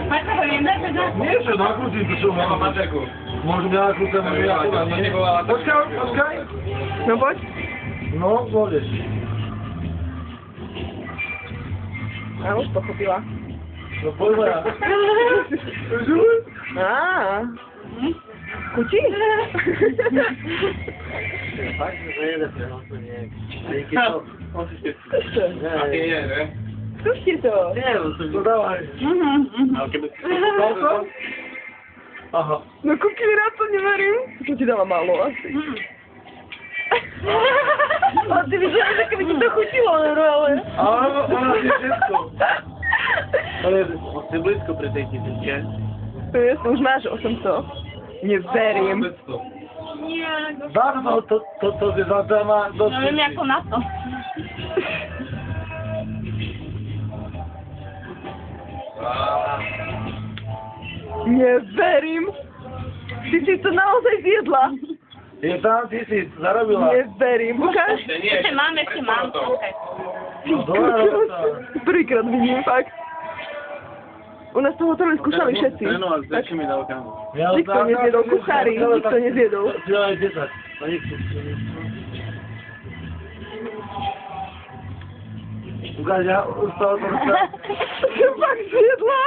Nie, že nakrútim to, čo mám. Môžem nakrúcať, môžem ja to nie. Počkaj. No poď. No, môžeš. A už pochopila. No poďme. Chutí? Fakt, že jede to nejak. Díky to. Skúste to. No dávaj. Dal to? Aha. No kúky, rád to neverím. To ti dala málo asi. A ty vyzeráš, že keby ti to chutilo, ale... Áno, ona je všetko. Ale si blízko pri tej tisíčke. To je, už máš 800. Neverím. Dá to je za téma dosť. Neviem ako na to. Neverím. Ty si to naozaj zjedla. Je tam 1000, zarobila. Neverím. Ukáž? Ešte mám. Prvýkrát vidím, fakt. U nás to hoteli skúšali všetci. Trénovať s väčšími dávkami. Nikto nezjedol, kuchári, nikto nezjedol. Aj 10. A nikto. Ukáž, ja už to... Fakt zjedla.